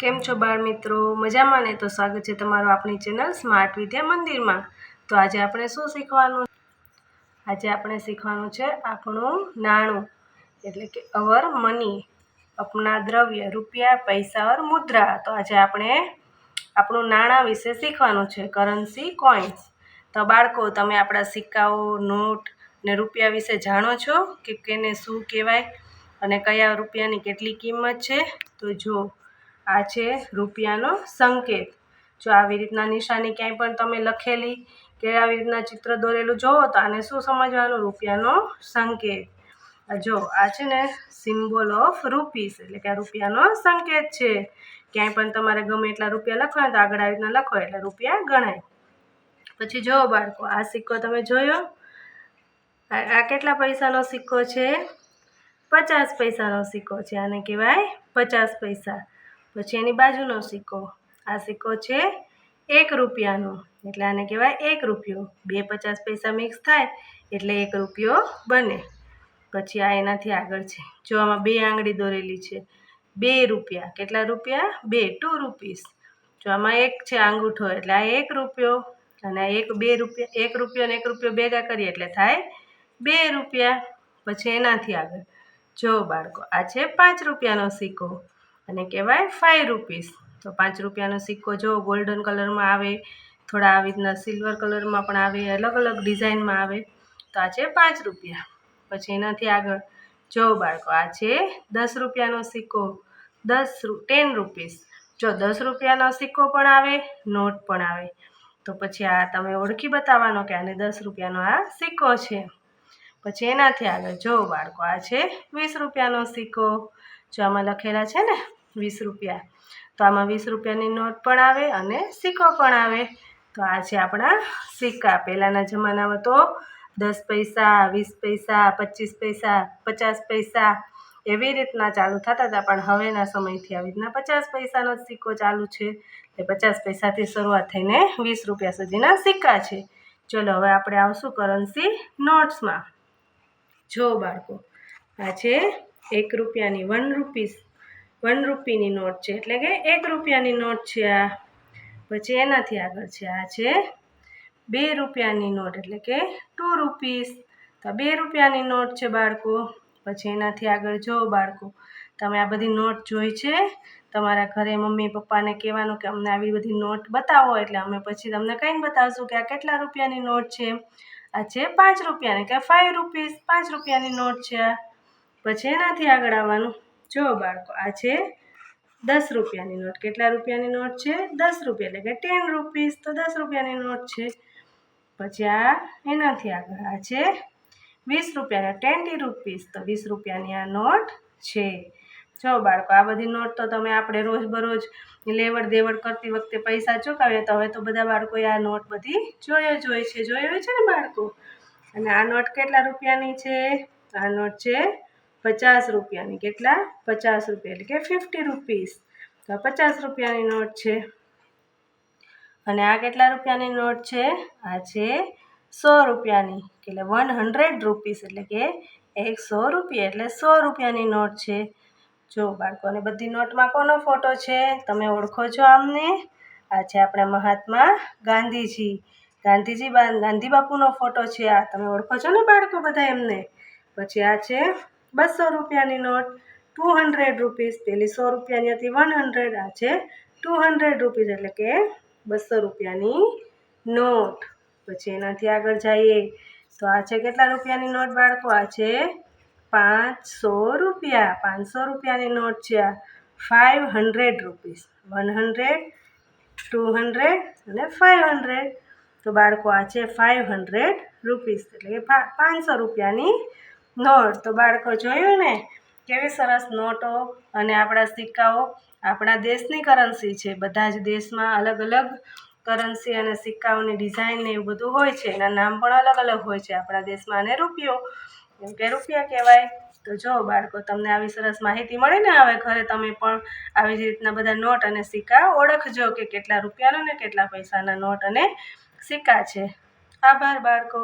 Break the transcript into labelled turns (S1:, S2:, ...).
S1: કેમ છો બાળ મિત્રો? મજામાં ને? તો સ્વાગત છે તમારું આપણી ચેનલ સ્માર્ટ વિદ્યા મંદિરમાં। તો આજે આપણે શું શીખવાનું? આજે આપણે શીખવાનું છે આપણું નાણું, એટલે કે અવર મની, अपना દ્રવ્ય, રૂપિયા, પૈસા और મુદ્રા। તો આજે આપણે આપણું નાણાં વિશે શીખવાનું છે, કરન્સી, કોઇન્સ। તો બાળકો, તમે આપણા સિક્કાઓ, નોટ ને રૂપિયા વિશે જાણો છો કે કેને શું કહેવાય અને કયા રૂપિયાની કેટલી કિંમત છે? તો જો આ છે રૂપિયાનો સંકેત। જો આવી રીતના નિશાની ક્યાંય પણ તમે લખેલી કે આવી રીતના ચિત્ર દોરેલું જોવો તો આને શું સમજવાનું? રૂપિયાનો સંકેત। જો આ છે ને સિમ્બોલ ઓફ રૂપીસ, એટલે કે આ રૂપિયાનો સંકેત છે। ક્યાંય પણ તમારે ગમે એટલા રૂપિયા લખવાના તો આગળ આવી રીતના લખો એટલે રૂપિયા ગણાય। પછી જો બાળકો, આ સિક્કો તમે જોયો? આ કેટલા પૈસાનો સિક્કો છે? 50 પૈસાનો સિક્કો છે, આને કહેવાય 50 પૈસા। પછી એની બાજુનો સિક્કો, આ સિક્કો છે 1 રૂપિયાનો, એટલે આને કહેવાય 1 રૂપિયો। બે 50 પૈસા મિક્સ થાય એટલે 1 રૂપિયો બને। પછી આ એનાથી આગળ છે, જો આમાં 2 આંગળી દોરેલી છે, 2 રૂપિયા। કેટલા રૂપિયા? 2, 2 રૂપીસ। જો આમાં 1 છે અંગૂઠો, એટલે આ 1 રૂપિયો, અને આ 2 રૂપિયા, 1 રૂપિયો અને 1 રૂપિયો ભેગા કરીએ એટલે થાય 2 રૂપિયા। પછી એનાથી આગળ જો બાળકો, આ છે 5 રૂપિયાનો સિક્કો અને કહેવાય 5 રૂપીસ। તો 5 રૂપિયાનો સિક્કો જો ગોલ્ડન કલરમાં આવે, થોડા આવી રીતના સિલ્વર કલરમાં પણ આવે, અલગ અલગ ડિઝાઇનમાં આવે। તો આ છે 5 રૂપિયા। પછી એનાથી આગળ જો બાળકો, આ છે 10 રૂપિયાનો સિક્કો, 10 રૂપીસ। જો 10 રૂપિયાનો સિક્કો પણ આવે, નોટ પણ આવે, તો પછી આ તમે ઓળખી બતાવવાનો કે આને 10 રૂપિયાનો આ સિક્કો છે। પછી એનાથી આગળ જો બાળકો, આ છે 20 રૂપિયાનો સિક્કો। જો આમાં લખેલા છે ને 20 રૂપિયા, તો આમાં 20 રૂપિયાની નોટ પણ આવે અને સિક્કો પણ આવે। તો આ છે આપણા સિક્કા। પહેલાંના જમાનામાં તો 10 પૈસા, 20 પૈસા, 25 પૈસા, 50 પૈસા એવી રીતના ચાલુ થતા હતા, પણ હવેના સમયથી આવી રીતના 50 પૈસાનો સિક્કો ચાલુ છે। એ 50 પૈસાથી શરૂઆત થઈને 20 રૂપિયા સુધીના સિક્કા છે। ચલો હવે આપણે આવશું કરન્સી નોટ્સમાં। જો બાળકો, આ છે 1 રૂપિયાની 1 રૂપીસ, 1 રૂપીની નોટ છે, એટલે કે 1 રૂપિયાની નોટ છે આ। પછી એનાથી આગળ છે, આ છે 2 રૂપિયાની નોટ, એટલે કે 2 રૂપીસ। તો 2 રૂપિયાની નોટ છે બાળકો। પછી એનાથી આગળ જો બાળકો, તમે આ બધી નોટ જોઈ છે? તમારા ઘરે મમ્મી પપ્પાને કહેવાનું કે અમને આવી બધી નોટ બતાવો, એટલે અમે પછી તમને કહીને બતાવશું કે આ કેટલા રૂપિયાની નોટ છે। આ છે 5 રૂપિયાની, કે 5 રૂપીસ, 5 રૂપિયાની નોટ છે આ। પછી એનાથી આગળ આવવાનું, જો બાળકો, આ છે 10 રૂપિયાની નોટ। કેટલા રૂપિયાની નોટ છે? 10 રૂપિયા, એટલે કે 10 રૂપીસ, તો 10 રૂપિયાની નોટ છે। પછી આ એનાથી આગળ, આ છે 20 રૂપિયા, 20 રૂપીસ, તો 20 રૂપિયાની આ નોટ છે। જો બાળકો, આ બધી નોટ તો તમે આપણે રોજબરોજ લેવડ દેવડ કરતી વખતે પૈસા ચૂકવીએ, તો હવે તો બધા બાળકોએ આ નોટ બધી જોઈ છે ને બાળકો? અને આ નોટ કેટલા રૂપિયાની છે? આ નોટ છે 50 રૂપિયાની। કેટલા? 50 રૂપિયા, એટલે કે 50 રૂપીસ, તો 50 રૂપિયાની નોટ છે। અને આ કેટલા રૂપિયાની નોટ છે? આ છે 100 રૂપિયાની, એટલે 100 રૂપીસ, એટલે કે 100 રૂપિયા, એટલે 100 રૂપિયાની નોટ છે। જો બાળકોને બધી નોટમાં કોનો ફોટો છે? તમે ઓળખો છો આમને? આ છે આપણા મહાત્મા ગાંધીજી। ગાંધી બાપુનો ફોટો છે આ, તમે ઓળખો છો ને બાળકો બધા એમને? પછી આ છે 200 રૂપિયાની નોટ, 200 રૂપીસ। પેલી 100 રૂપિયાની હતી 100, આ છે 200 રૂપીસ, એટલે કે 200 રૂપિયાની નોટ। પછી એનાથી આગળ જઈએ તો આ છે કેટલા રૂપિયાની નોટ બાળકો? આ છે 500 રૂપિયા, 500 રૂપિયાની નોટ છે આ। 500 રૂપીસ, 100, 200 અને 500, તો બાળકો આ છે 500 રૂપીસ, એટલે કે 500 રૂપિયાની નોટ। તો બાળકો જોયું ને કેવી સરસ નોટો અને આપણા સિક્કાઓ આપણા દેશની કરન્સી છે। બધા જ દેશમાં અલગ અલગ કરન્સી અને સિક્કાઓની ડિઝાઇન ને એવું બધું હોય છે, એના નામ પણ અલગ અલગ હોય છે। આપણા દેશમાં આને રૂપિયો, એમ કે રૂપિયા કહેવાય। તો જો બાળકો, તમને આવી સરસ માહિતી મળી ને? હવે ઘરે તમે પણ આવી જ રીતના બધા નોટ અને સિક્કા ઓળખજો કે કેટલા રૂપિયાના ને કેટલા પૈસાના નોટ અને સિક્કા છે। આભાર બાળકો।